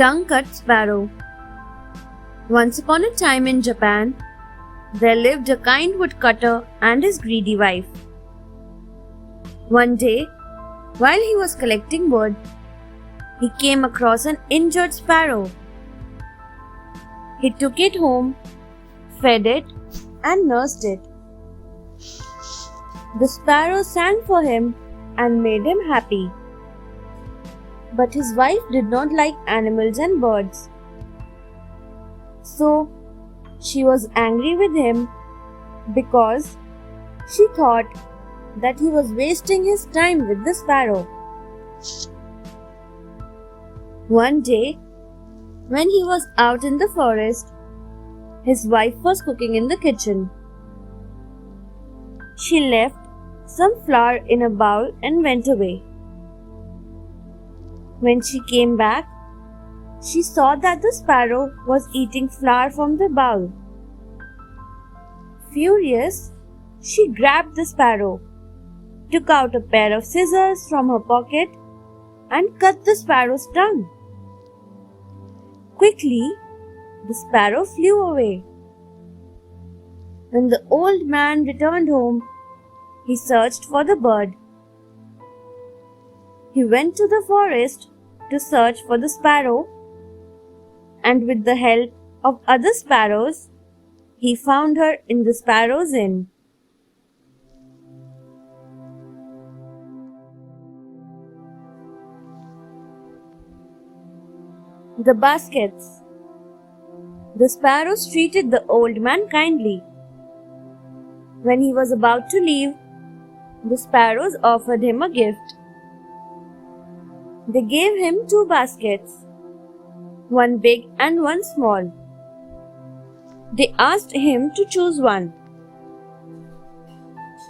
Cut Sparrow. Once upon a time in Japan, there lived a kind woodcutter and his greedy wife. One day, while he was collecting wood, he came across an injured sparrow. He took it home, fed it, and nursed it. The sparrow sang for him and made him happy. But his wife did not like animals and birds. So, she was angry with him because she thought that he was wasting his time with the sparrow. One day, when he was out in the forest, his wife was cooking in the kitchen. She left some flour in a bowl and went away. When she came back, she saw that the sparrow was eating flour from the bowl. Furious, she grabbed the sparrow, took out a pair of scissors from her pocket, and cut the sparrow's tongue. Quickly, the sparrow flew away. When the old man returned home, he searched for the bird. He went to the forest to search for the sparrow, and with the help of other sparrows, he found her in the sparrow's inn. The baskets. The sparrows treated the old man kindly. When he was about to leave, the sparrows offered him a gift. They gave him 2 baskets, one big and one small. They asked him to choose one.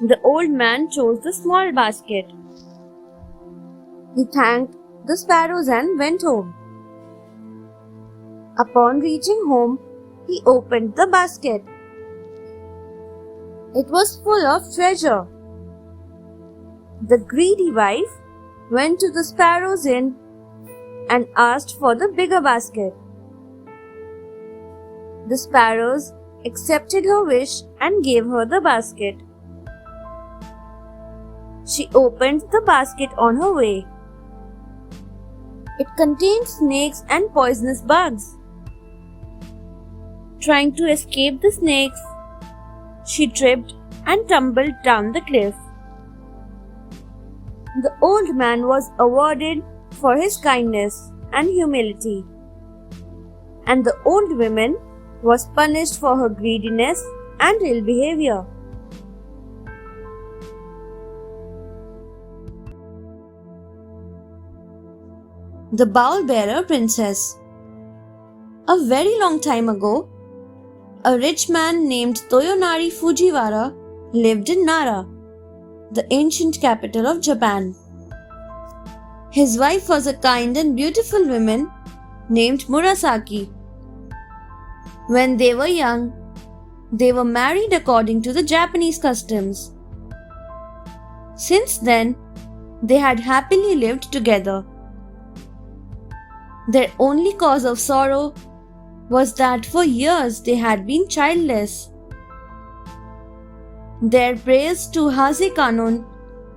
The old man chose the small basket. He thanked the sparrows and went home. Upon reaching home, he opened the basket. It was full of treasure. The greedy wife went to the sparrow's inn and asked for the bigger basket. The sparrows accepted her wish and gave her the basket. She opened the basket on her way. It contained snakes and poisonous bugs. Trying to escape the snakes, she tripped and tumbled down the cliff. The old man was awarded for his kindness and humility, and the old woman was punished for her greediness and ill behavior. The Bowelbearer Princess. A very long time ago, a rich man named Toyonari Fujiwara lived in Nara, the ancient capital of Japan. His wife was a kind and beautiful woman named Murasaki. When they were young, they were married according to the Japanese customs. Since then, they had happily lived together. Their only cause of sorrow was that for years they had been childless. Their prayers to Hase-Kanon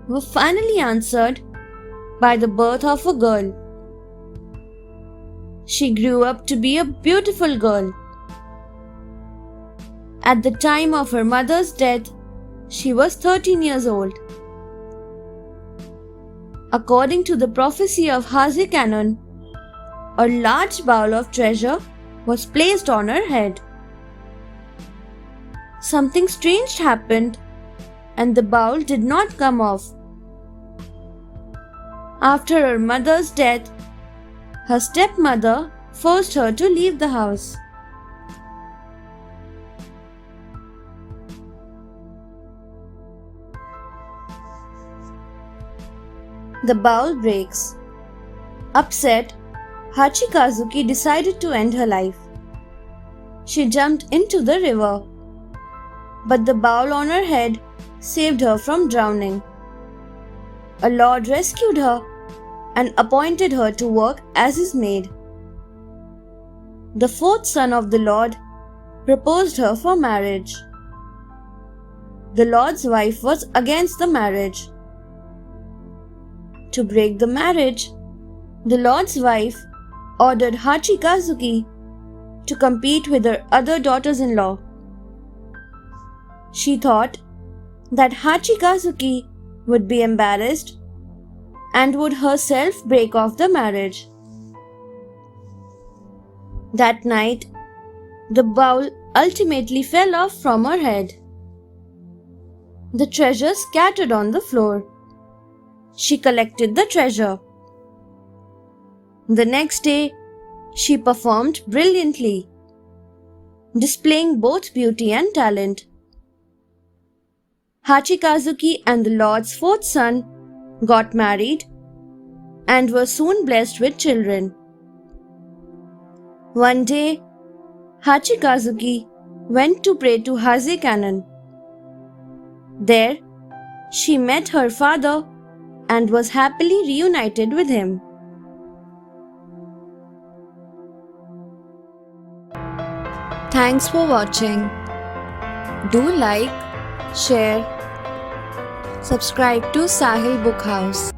were finally answered by the birth of a girl. She grew up to be a beautiful girl. At the time of her mother's death, she was 13 years old. According to the prophecy of Hase-Kanon, a large bowl of treasure was placed on her head. Something strange happened, and the bowl did not come off. After her mother's death, her stepmother forced her to leave the house. The bowl breaks. Upset, Hachikazuki decided to end her life. She jumped into the river, but the bowl on her head saved her from drowning. A lord rescued her and appointed her to work as his maid. the fourth son of the Lord, proposed her for marriage. The Lord's wife was against the marriage. To break the marriage, the Lord's wife ordered Hachikazuki to compete with her other daughters-in-law. She thought that Hachikazuki would be embarrassed and would herself break off the marriage. That night, the bowl ultimately fell off from her head. The treasure scattered on the floor. She collected the treasure. The next day, she performed brilliantly, displaying both beauty and talent. Hachikazuki and the Lord's fourth son got married and were soon blessed with children. One day, Hachikazuki went to pray to Haze Kannon. There, she met her father and was happily reunited with him. Thanks for watching. Do like, share, subscribe to Sahil Book House.